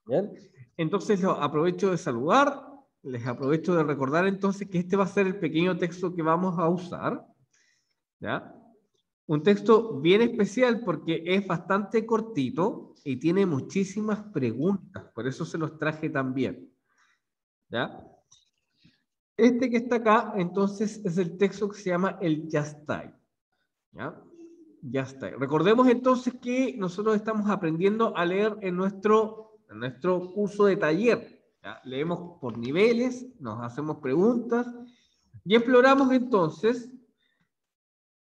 ¿Bien? Entonces aprovecho de saludar, les aprovecho de recordar entonces que este va a ser el pequeño texto que vamos a usar, ¿ya? Un texto bien especial porque es bastante cortito y tiene muchísimas preguntas, por eso se los traje también, ¿ya? Este que está acá, entonces, es el texto que se llama el Just Type, ¿ya? Just Type. Recordemos entonces que nosotros estamos aprendiendo a leer en nuestro curso de taller, ¿ya? Leemos por niveles, nos hacemos preguntas y exploramos entonces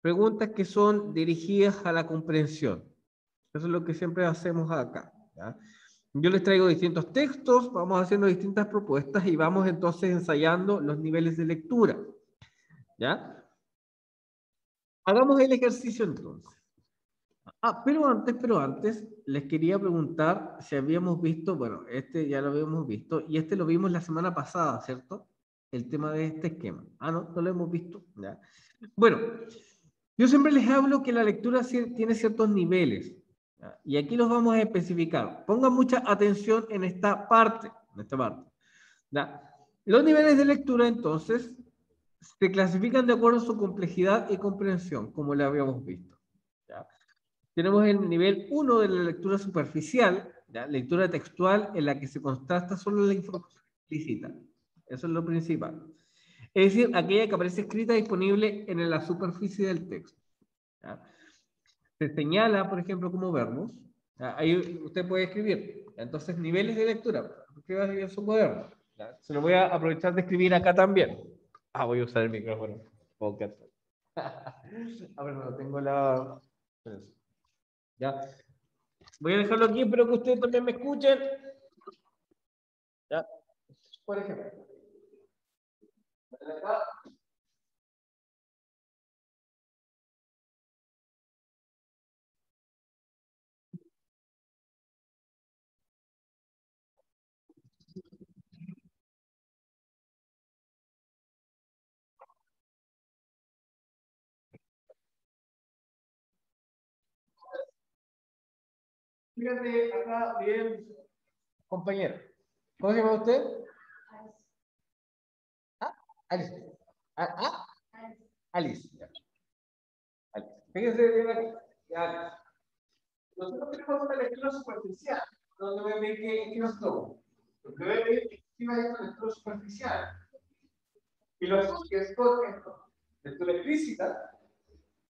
preguntas que son dirigidas a la comprensión. Eso es lo que siempre hacemos acá, ¿ya? Yo les traigo distintos textos, vamos haciendo distintas propuestas y vamos entonces ensayando los niveles de lectura, ¿ya? Hagamos el ejercicio entonces. Pero antes, les quería preguntar si habíamos visto, bueno, este ya lo habíamos visto, y este lo vimos la semana pasada, ¿cierto? El tema de este esquema. No lo hemos visto, ¿ya? Bueno, yo siempre les hablo que la lectura tiene ciertos niveles, ¿ya? Y aquí los vamos a especificar. Pongan mucha atención en esta parte, ¿ya? Los niveles de lectura, entonces, se clasifican de acuerdo a su complejidad y comprensión, como lo habíamos visto, ¿ya? Tenemos el nivel 1 de la lectura superficial, ¿ya? Lectura textual en la que se contrasta solo la información explícita. Eso es lo principal. Es decir, aquella que aparece escrita disponible en la superficie del texto, ¿ya? Se señala, por ejemplo, como verbos. ¿Ya? Ahí usted puede escribir. Entonces, niveles de lectura. Escriba en su cuaderno. ¿Ya? Se lo voy a aprovechar de escribir acá también. Voy a usar el micrófono. A ver, no tengo la... Ya. Voy a dejarlo aquí, espero que ustedes también me escuchen. ¿Ya? Por ejemplo. Acá. Fíjate acá, bien, compañero. ¿Cómo se llama usted? Alice. Ah, Alice. Ya. Alice. Fíjese bien aquí. Ya. Nosotros tenemos una lectura superficial, donde me ve que nos toma. Lo que ve que estima es una lectura superficial. Y los que es, por ejemplo, lectura explícita,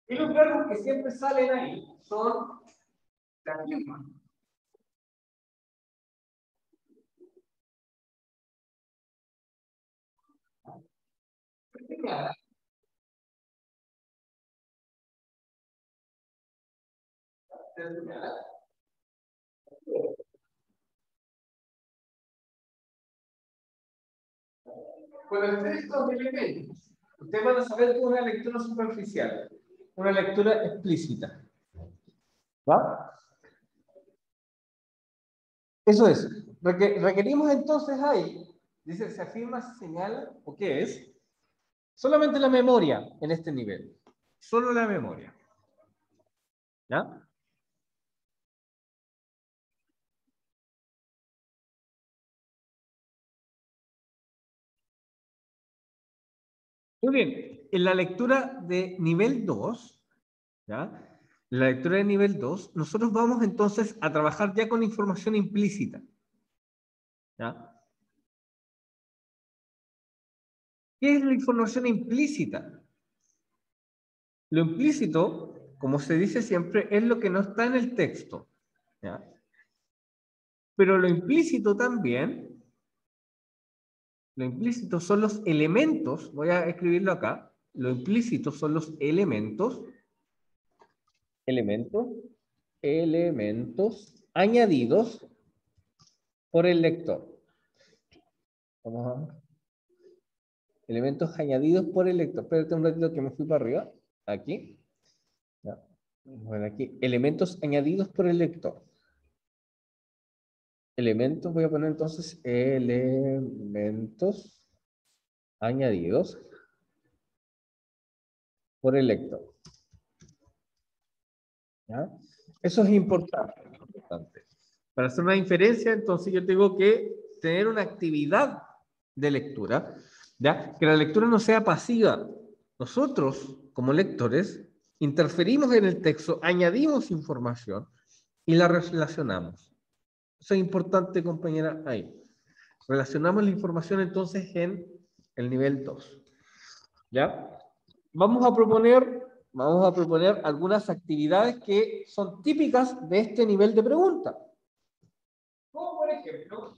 y los verbos que siempre salen ahí son la misma. Con los textos de elementos, ustedes van a saber que es una lectura superficial, una lectura explícita. ¿Va? Eso es. Requerimos entonces ahí, dice, se afirma, se señala, ¿o qué es? Solamente la memoria en este nivel. Solo la memoria. ¿Ya? Muy bien. En la lectura de nivel 2, ¿ya? En la lectura de nivel 2, nosotros vamos entonces a trabajar ya con información implícita. ¿Ya? ¿Qué es la información implícita? Lo implícito, como se dice siempre, es lo que no está en el texto, ¿ya? Pero lo implícito son los elementos, voy a escribirlo acá, lo implícito son los elementos, elementos añadidos por el lector. Vamos a ver. Elementos añadidos por el lector. Espérate un ratito que me fui para arriba. Aquí. ¿Ya? Bueno, aquí. Elementos añadidos por el lector. Elementos, voy a poner entonces elementos añadidos por el lector. ¿Ya? Eso es importante, importante. Para hacer una inferencia, entonces yo tengo que tener una actividad de lectura, ¿ya? Que la lectura no sea pasiva. Nosotros, como lectores, interferimos en el texto, añadimos información y la relacionamos. Eso es importante, compañera, ahí. Relacionamos la información entonces en el nivel 2. ¿Ya? Vamos a proponer algunas actividades que son típicas de este nivel de pregunta. Como por ejemplo,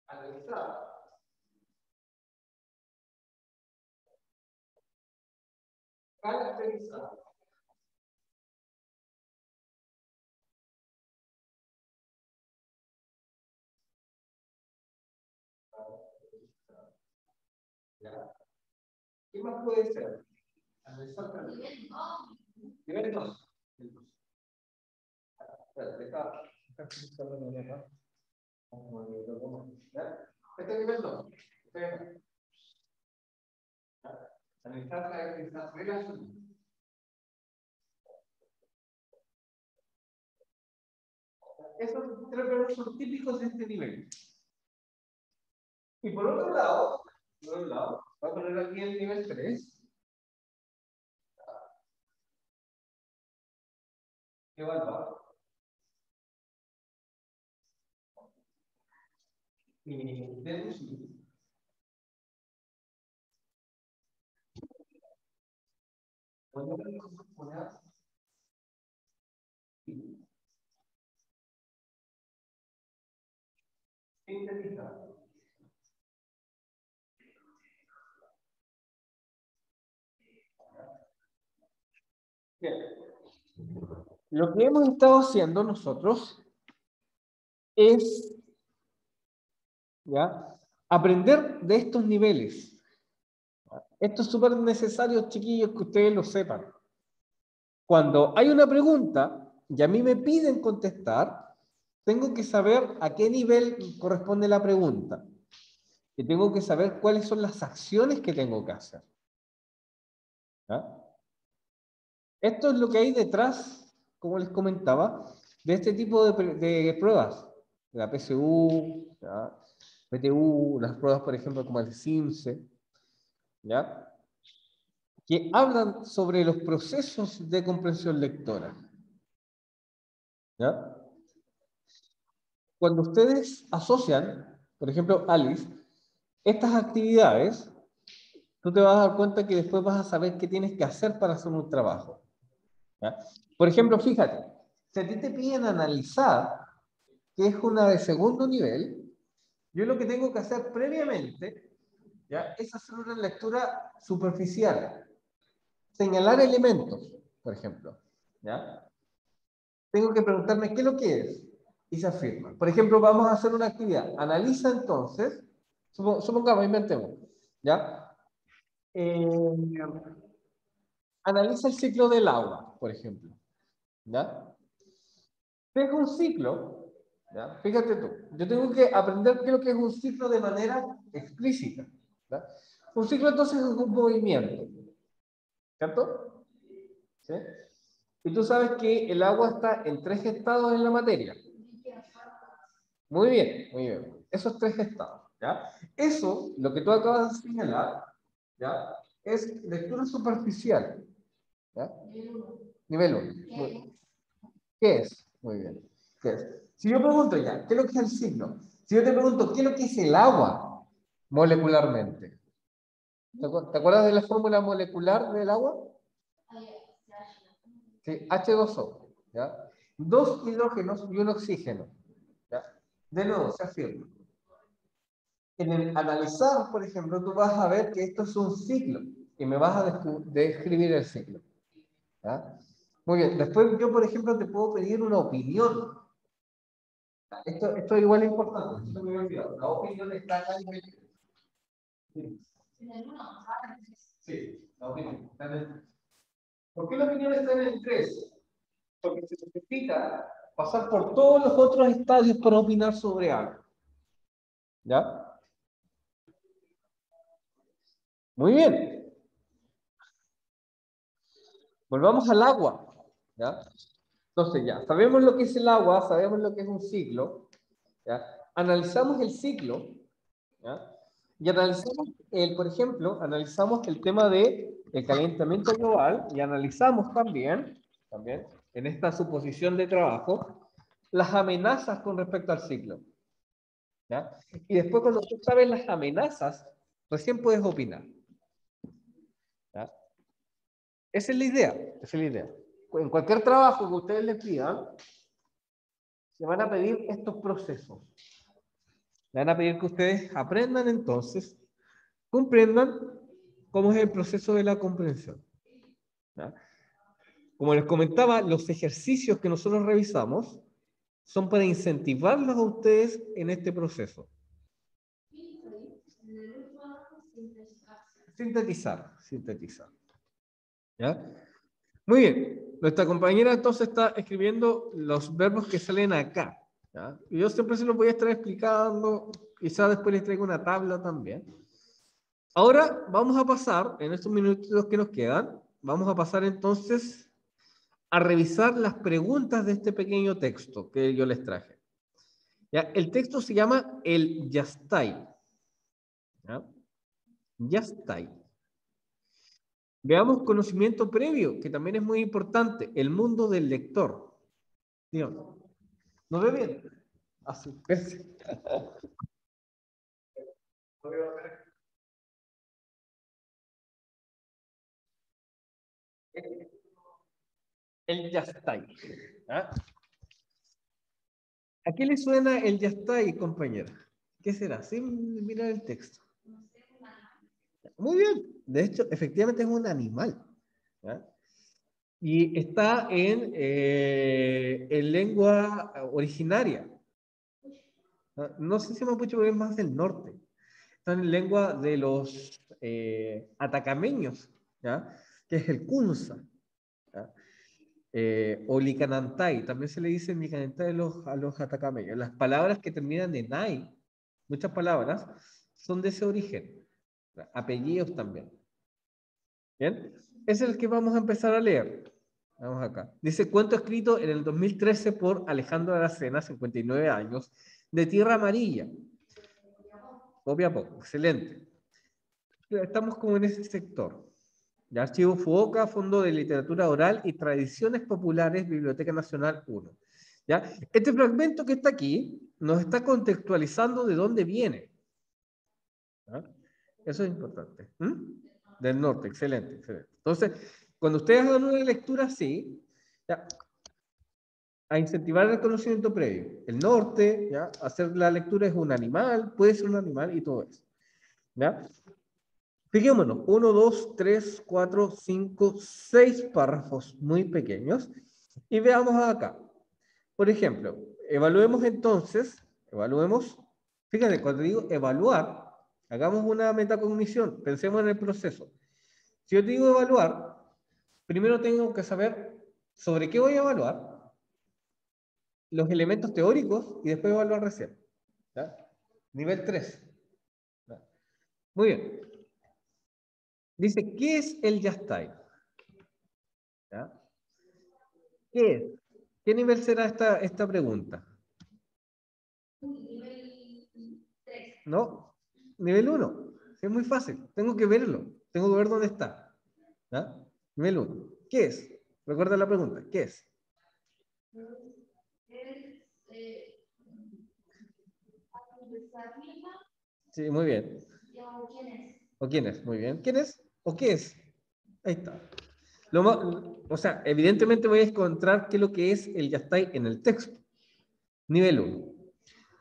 analizar, caracterizar, ¿ya? ¿Qué más puede ser? Analizar, caracterizar. Nivel 2. ¿Ya? Este nivel 2. Analizar, caracterizar, relacionar. Esos tres verbos son típicos de este nivel. Y por otro lado, voy a poner aquí el nivel 3. Evaluar. Y deducir. Sintetizar. Bien. Lo que hemos estado haciendo nosotros es, ¿ya?, aprender de estos niveles. Esto es súper necesario, chiquillos, que ustedes lo sepan. Cuando hay una pregunta y a mí me piden contestar, tengo que saber a qué nivel corresponde la pregunta. Y tengo que saber cuáles son las acciones que tengo que hacer. ¿Ya? Esto es lo que hay detrás, como les comentaba, de este tipo de pruebas. La PSU, ¿ya?, PTU, las pruebas, por ejemplo, como el CIMSE, ¿ya?, que hablan sobre los procesos de comprensión lectora. ¿Ya? Cuando ustedes asocian, por ejemplo, Alice, estas actividades, tú te vas a dar cuenta que después vas a saber qué tienes que hacer para hacer un trabajo. ¿Ya? Por ejemplo, fíjate, si a ti te piden analizar, que es una de segundo nivel, yo lo que tengo que hacer previamente, ¿ya?, es hacer una lectura superficial, señalar elementos, por ejemplo. ¿Ya? Tengo que preguntarme qué es lo que es y se afirma. Por ejemplo, vamos a hacer una actividad. Analiza entonces, supongamos, inventemos, ¿ya? Eh, Analiza el ciclo del agua, por ejemplo, ¿ya? ¿Qué es un ciclo? ¿Ya? Fíjate tú, yo tengo que aprender qué es lo que es un ciclo de manera explícita. ¿Ya? Un ciclo entonces es un movimiento, ¿cierto? ¿Sí? Y tú sabes que el agua está en tres estados en la materia. Muy bien, muy bien. Esos tres estados, ¿ya? Eso, lo que tú acabas de señalar, ¿ya?, es lectura superficial, ¿ya? Nivel 1. ¿Qué es? Muy bien. ¿Qué es? Si yo pregunto ya, ¿qué es lo que es el signo? Si yo te pregunto, ¿qué es lo que es el agua molecularmente? ¿Te acuerdas de la fórmula molecular del agua? Sí, H2O, ¿ya? Dos hidrógenos y un oxígeno, ¿ya? De nuevo, se afirma. En el analizar, por ejemplo, tú vas a ver que esto es un ciclo y me vas a describir el ciclo. ¿Ya? Muy bien, después yo, por ejemplo, te puedo pedir una opinión. Esto es igual importante, esto me he olvidado. La opinión está acá en el... Sí, sí, la opinión está en el 3. ¿Por qué la opinión está en el 3? Porque se necesita pasar por todos los otros estadios para opinar sobre algo. ¿Ya? Muy bien. Volvamos al agua, ¿ya? Entonces ya, sabemos lo que es el agua, sabemos lo que es un ciclo, ¿ya? Analizamos el ciclo, ¿ya? Y analizamos, por ejemplo, analizamos el tema de el calentamiento global y analizamos también, en esta suposición de trabajo, las amenazas con respecto al ciclo, ¿ya? Y después cuando tú sabes las amenazas, recién puedes opinar, ¿ya? Esa es la idea, esa es la idea. En cualquier trabajo que ustedes les pidan, se van a pedir estos procesos. Le van a pedir que ustedes aprendan entonces, comprendan cómo es el proceso de la comprensión, ¿ya? Como les comentaba, los ejercicios que nosotros revisamos son para incentivarlos a ustedes en este proceso. Sintetizar. ¿Ya? Muy bien. Nuestra compañera entonces está escribiendo los verbos que salen acá, ¿ya? Y yo siempre se los voy a estar explicando, quizás después les traigo una tabla también. Ahora vamos a pasar, en estos minutos que nos quedan, vamos a pasar entonces a revisar las preguntas de este pequeño texto que yo les traje. ¿Ya? El texto se llama el Yastay. ¿Ya? Yastay. Veamos conocimiento previo, que también es muy importante, el mundo del lector. Dígame. ¿No ve bien? Así. El Yastay. ¿Ya? ¿A qué le suena el Yastay, compañera? ¿Qué será? Sin mirar el texto. Muy bien. De hecho, efectivamente es un animal. ¿Ya? Y está en lengua originaria. No sé si mapuche, pero es más del norte. Está en lengua de los atacameños, ¿ya? Que es el Kunza. ¿Ya? O Licanantay, también se le dice Licanantay a los atacameños. Las palabras que terminan en ay, muchas palabras, son de ese origen. ¿Ya? Apellidos también. ¿Bien? Es el que vamos a empezar a leer. Vamos acá. Dice, cuento escrito en el 2013 por Alejandro Aracena, 59 años, de Tierra Amarilla. Copiapó, excelente. Estamos como en ese sector. Ya, Archivo Fuoca, Fondo de Literatura Oral y Tradiciones Populares, Biblioteca Nacional 1. ¿Ya? Este fragmento que está aquí nos está contextualizando de dónde viene. ¿Ya? Eso es importante. Del norte, excelente, excelente. Entonces, cuando ustedes hagan una lectura así, ¿ya? A incentivar el conocimiento previo. El norte, ¿ya? Hacer la lectura es un animal, puede ser un animal y todo eso. ¿Ya? Fijémonos, 1, 2, 3, 4, 5, 6 párrafos muy pequeños. Y veamos acá. Por ejemplo, evaluemos entonces, fíjate, cuando digo evaluar, hagamos una metacognición, pensemos en el proceso. Si yo te digo evaluar, primero tengo que saber sobre qué voy a evaluar, los elementos teóricos y después evaluar recién. ¿Ya? Nivel 3. ¿Ya? Muy bien. Dice, ¿qué es el Yastay? ¿Ya? ¿Qué es? ¿Qué nivel será esta pregunta? ¿No? Nivel 1. Es muy fácil. Tengo que verlo. Tengo que ver dónde está. ¿Ya? Nivel 1. ¿Qué es? Recuerda la pregunta. ¿Qué es? Sí, muy bien. ¿O quién es? Muy bien. ¿Quién es? ¿O qué es? Ahí está. O sea, evidentemente voy a encontrar qué es lo que es el Yastay en el texto. Nivel 1.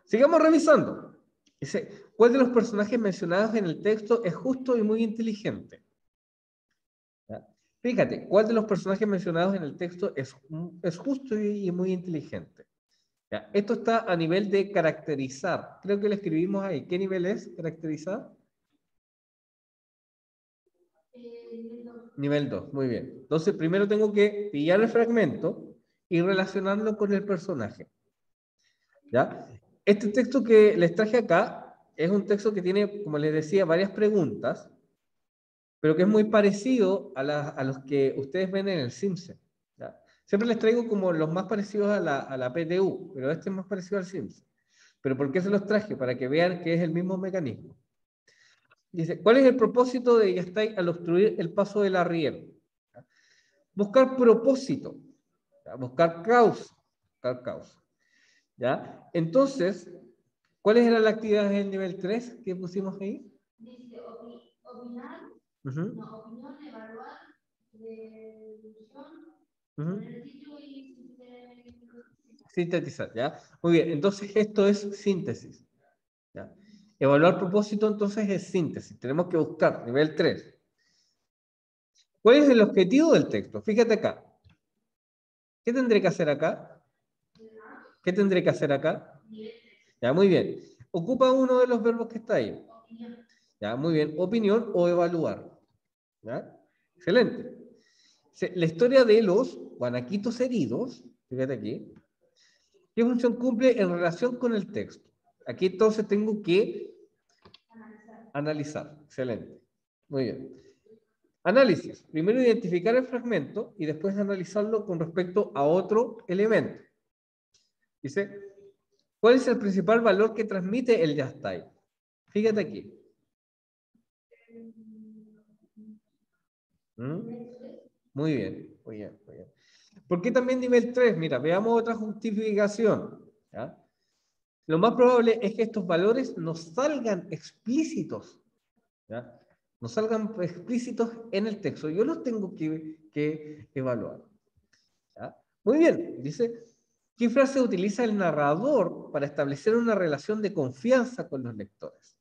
Sigamos revisando. Dice, ¿cuál de los personajes mencionados en el texto es justo y muy inteligente? ¿Ya? Fíjate, ¿cuál de los personajes mencionados en el texto es justo y muy inteligente? ¿Ya? Esto está a nivel de caracterizar. Creo que lo escribimos ahí. ¿Qué nivel es caracterizar? Nivel 2, muy bien. Entonces, primero tengo que pillar el fragmento y relacionarlo con el personaje. ¿Ya? Este texto que les traje acá es un texto que tiene, como les decía, varias preguntas, pero que es muy parecido a los que ustedes ven en el Simpson. ¿Ya? Siempre les traigo como los más parecidos a la PTU, pero este es más parecido al Simpson. ¿Pero por qué se los traje? Para que vean que es el mismo mecanismo. Dice, ¿cuál es el propósito de Yastay al obstruir el paso del arriero? Buscar propósito, ¿ya? Buscar causa. ¿Ya? Entonces, ¿cuáles eran las actividades del nivel 3 que pusimos ahí? Dice opinar, no, opinión, evaluar, deducción, poner título y sintetizar, ¿ya? Muy bien, entonces esto es síntesis. ¿Ya? Evaluar propósito entonces es síntesis. Tenemos que buscar nivel 3. ¿Cuál es el objetivo del texto? Fíjate acá. ¿Qué tendré que hacer acá? ¿Qué tendré que hacer acá? Ya, muy bien. Ocupa uno de los verbos que está ahí. Ya, muy bien. Opinión o evaluar. ¿Ya? Excelente. La historia de los guanaquitos heridos, fíjate aquí, ¿qué función cumple en relación con el texto? Aquí entonces tengo que analizar. Excelente. Muy bien. Análisis. Primero identificar el fragmento y después analizarlo con respecto a otro elemento. Dice, ¿cuál es el principal valor que transmite el Yastay? Fíjate aquí. Muy bien, muy bien, muy bien. ¿Por qué también nivel 3? Mira, veamos otra justificación. ¿Ya? Lo más probable es que estos valores no salgan explícitos. ¿Ya? No salgan explícitos en el texto. Yo los tengo que evaluar. ¿Ya? Muy bien, dice, ¿qué frase utiliza el narrador para establecer una relación de confianza con los lectores?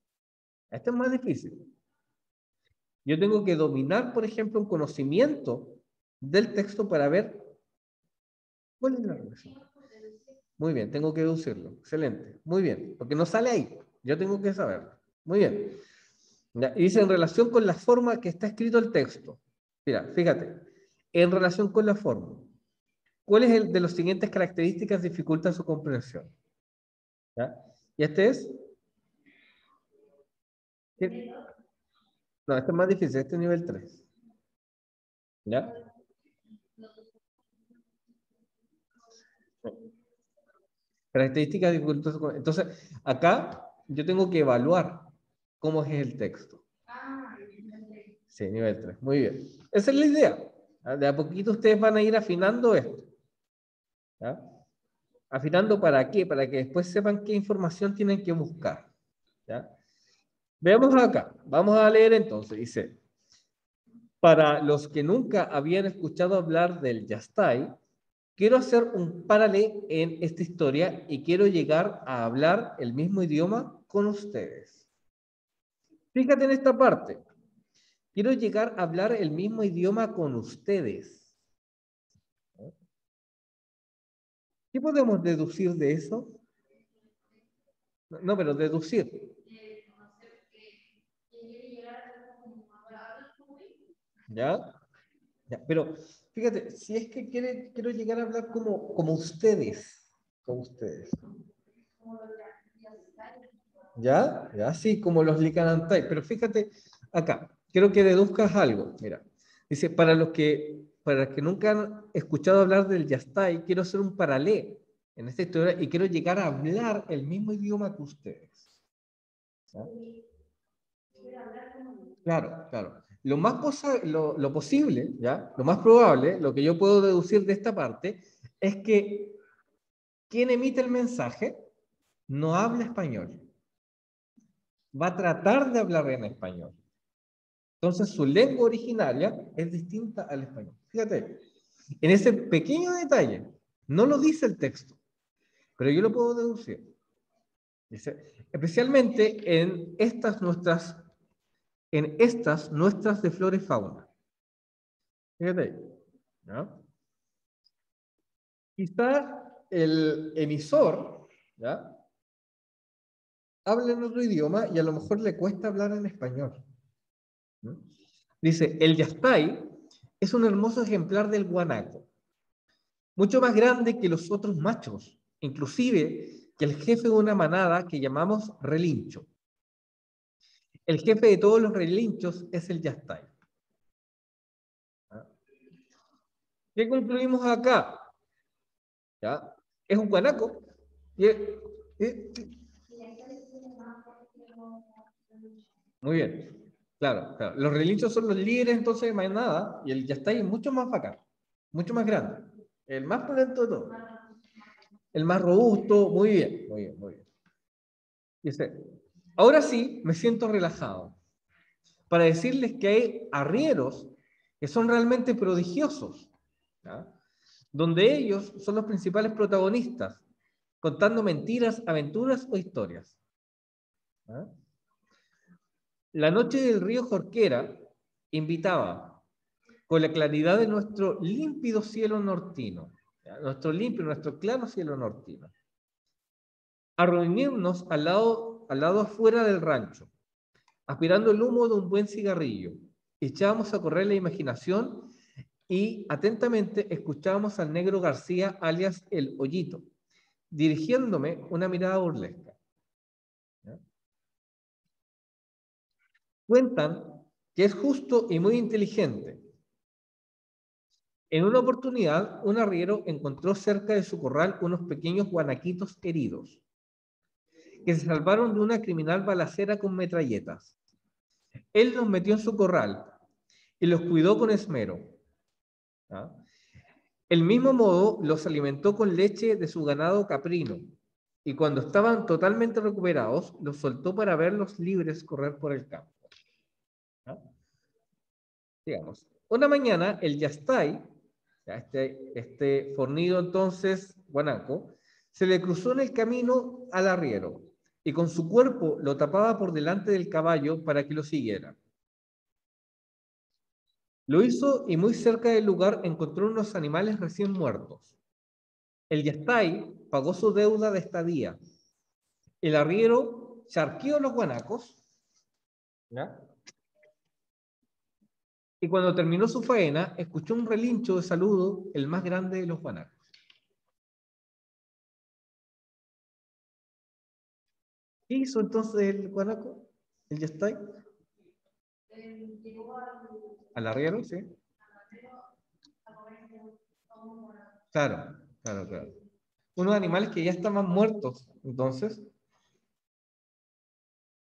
Esto es más difícil. Yo tengo que dominar, por ejemplo, un conocimiento del texto para ver cuál es la relación. Muy bien, tengo que deducirlo. Excelente. Muy bien, porque no sale ahí. Yo tengo que saberlo. Muy bien. ¿Ya? Y dice en relación con la forma que está escrito el texto. Mira, fíjate. En relación con la forma. ¿Cuál es el de las siguientes características dificulta su comprensión? ¿Ya? ¿Y este es? ¿Qué? No, este es más difícil. Este es nivel 3. ¿Ya? Características dificulta su comprensión. Entonces, acá yo tengo que evaluar cómo es el texto. Sí, nivel 3. Muy bien. Esa es la idea. De a poquito ustedes van a ir afinando esto. ¿Ya? ¿Afinando para qué? Para que después sepan qué información tienen que buscar. ¿Ya? Veamos acá. Vamos a leer entonces. Dice, para los que nunca habían escuchado hablar del Yastay, quiero hacer un paralelo en esta historia y quiero llegar a hablar el mismo idioma con ustedes. Fíjate en esta parte. Quiero llegar a hablar el mismo idioma con ustedes. ¿Qué podemos deducir de eso? No, pero deducir. ¿Ya? Ya, pero fíjate, si es que quiero llegar a hablar como ustedes. Como ustedes. ¿Ya? ¿Ya? Sí, como los Licanantai. Pero fíjate acá, quiero que deduzcas algo. Mira, dice, para los que nunca han escuchado hablar del Yastay, quiero hacer un paralelo en esta historia y quiero llegar a hablar el mismo idioma que ustedes. ¿Ya? Claro, claro. Lo posible, ¿ya? Lo más probable, lo que yo puedo deducir de esta parte, es que quien emite el mensaje no habla español. Va a tratar de hablar en español. Entonces su lengua originaria es distinta al español. Fíjate, en ese pequeño detalle, no lo dice el texto, pero yo lo puedo deducir. Dice, especialmente en estas nuestras de flora y fauna. Fíjate, ¿no? Quizá el emisor, ¿ya? Habla en otro idioma y a lo mejor le cuesta hablar en español. ¿No? Dice, el Yastay es un hermoso ejemplar del guanaco, mucho más grande que los otros machos, inclusive que el jefe de una manada que llamamos relincho. El jefe de todos los relinchos es el Yastay. ¿Qué concluimos acá? ¿Ya? Es un guanaco. Muy bien. Claro, claro. Los relinchos son los líderes, entonces más nada, y el Yastay es mucho más bacán, mucho más grande, el más potente de todo, el más robusto, muy bien, muy bien, muy bien. Dice, ahora sí me siento relajado para decirles que hay arrieros que son realmente prodigiosos, ¿ya? Donde ellos son los principales protagonistas, contando mentiras, aventuras o historias. ¿Ya? La noche del río Jorquera invitaba, con la claridad de nuestro límpido cielo nortino, ¿ya? Nuestro claro cielo nortino, a reunirnos al lado afuera del rancho, aspirando el humo de un buen cigarrillo. Echábamos a correr la imaginación y atentamente escuchábamos al negro García, alias El Hoyito, dirigiéndome una mirada burlesca. ¿Ya? Cuentan que es justo y muy inteligente. En una oportunidad, un arriero encontró cerca de su corral unos pequeños guanaquitos heridos, que se salvaron de una criminal balacera con metralletas. Él los metió en su corral y los cuidó con esmero. ¿Ya? El mismo modo los alimentó con leche de su ganado caprino, y cuando estaban totalmente recuperados, los soltó para verlos libres correr por el campo. ¿Ya? Digamos, una mañana el Yastay, este fornido entonces guanaco, se le cruzó en el camino al arriero y con su cuerpo lo tapaba por delante del caballo para que lo siguiera. Lo hizo y muy cerca del lugar encontró unos animales recién muertos. El Yastay pagó su deuda de estadía. El arriero charqueó los guanacos, ¿ya? Y cuando terminó su faena, escuchó un relincho de saludo, el más grande de los guanacos. ¿Qué hizo entonces el guanaco? ¿El Yastay? Al arriero, sí. Claro, claro, claro. Unos animales que ya estaban muertos, entonces,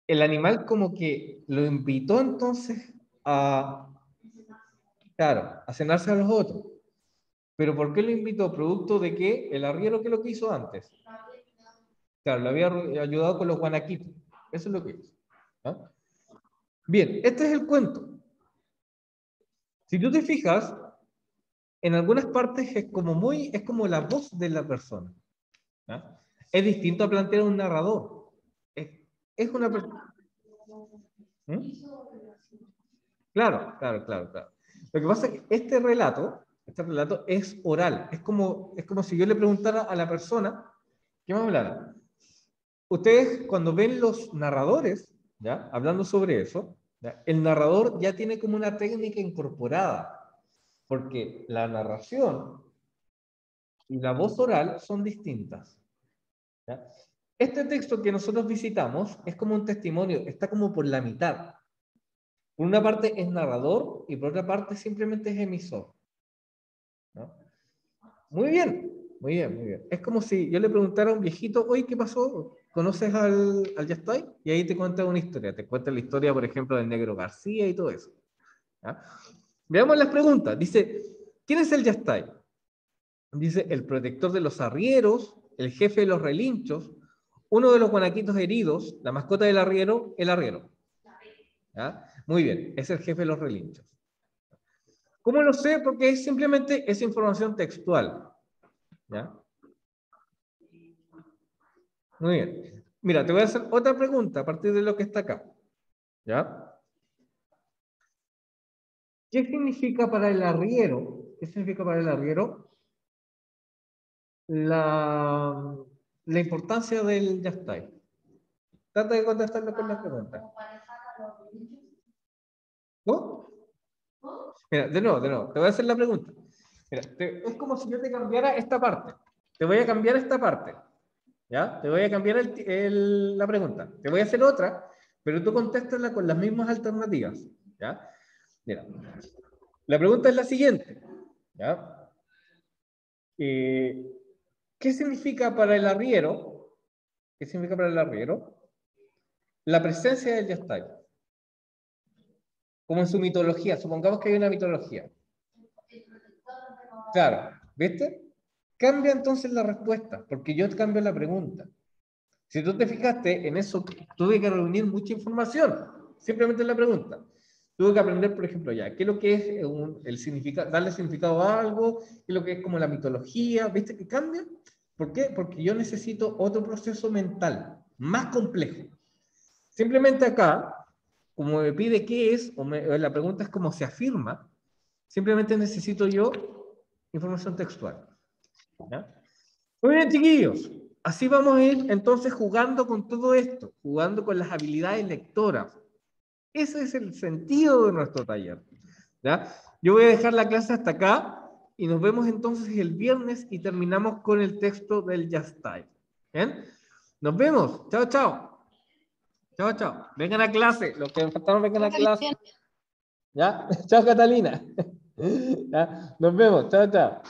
el animal como que lo invitó entonces a, claro, a cenarse a los otros. ¿Pero por qué lo invitó? Producto de que el arriero, ¿qué es lo que hizo antes? Claro, lo había ayudado con los guanaquitos. Eso es lo que hizo. ¿Ah? Bien, este es el cuento. Si tú te fijas, en algunas partes es como la voz de la persona. ¿Ah? Es distinto a plantear un narrador. Es, es una persona. ¿Mm? Claro, claro, claro, claro. Lo que pasa es que este relato es oral. Es como si yo le preguntara a la persona que me hablara. Ustedes cuando ven los narradores, ¿ya? Hablando sobre eso, ¿ya? El narrador ya tiene como una técnica incorporada, porque la narración y la voz oral son distintas. ¿Ya? Este texto que nosotros visitamos es como un testimonio, está como por la mitad. Por una parte es narrador y por otra parte simplemente es emisor. ¿No? Muy bien, muy bien, muy bien. Es como si yo le preguntara a un viejito, oye, ¿qué pasó? ¿Conoces al Yastay? Y ahí te cuenta una historia. Te cuenta la historia, por ejemplo, del Negro García y todo eso. ¿Ya? Veamos las preguntas. Dice, ¿quién es el Yastay? Dice, el protector de los arrieros, el jefe de los relinchos, uno de los guanaquitos heridos, la mascota del arriero, el arriero. ¿Ya? Muy bien, es el jefe de los relinchos. ¿Cómo lo sé? Porque es simplemente esa información textual. ¿Ya? Muy bien. Mira, te voy a hacer otra pregunta a partir de lo que está acá. ¿Ya? ¿Qué significa para el arriero? ¿Qué significa para el arriero la, la importancia del ya está ahí? Trata de contestarlo con la pregunta. ¿No? Mira, de nuevo, te voy a hacer la pregunta. Mira, es como si yo te cambiara esta parte. Te voy a cambiar esta parte. ¿Ya? Te voy a cambiar la pregunta. Te voy a hacer otra, pero tú contéstala con las mismas alternativas. ¿Ya? Mira, la pregunta es la siguiente. ¿Ya? ¿Qué significa para el arriero? ¿Qué significa para el arriero? La presencia del just type. Como en su mitología. Supongamos que hay una mitología. Claro, ¿viste? Cambia entonces la respuesta, porque yo cambio la pregunta. Si tú te fijaste en eso, tuve que reunir mucha información. Simplemente la pregunta. Tuve que aprender, por ejemplo, ya, qué es lo que es el significado, darle significado a algo, qué es lo que es como la mitología, ¿viste que cambia? ¿Por qué? Porque yo necesito otro proceso mental, más complejo. Simplemente acá, como me pide qué es, o la pregunta es cómo se afirma, simplemente necesito yo información textual. ¿Ya? Muy bien, chiquillos. Así vamos a ir entonces jugando con todo esto, jugando con las habilidades lectoras. Ese es el sentido de nuestro taller. ¿Ya? Yo voy a dejar la clase hasta acá y nos vemos entonces el viernes y terminamos con el texto del Just Type. ¿Bien? Nos vemos. Chao, chao. Chao, chao. Vengan a clase. Los que me faltaron vengan a clase. ¿Ya? Chao, Catalina. ¿Ya? Nos vemos. Chao, chao.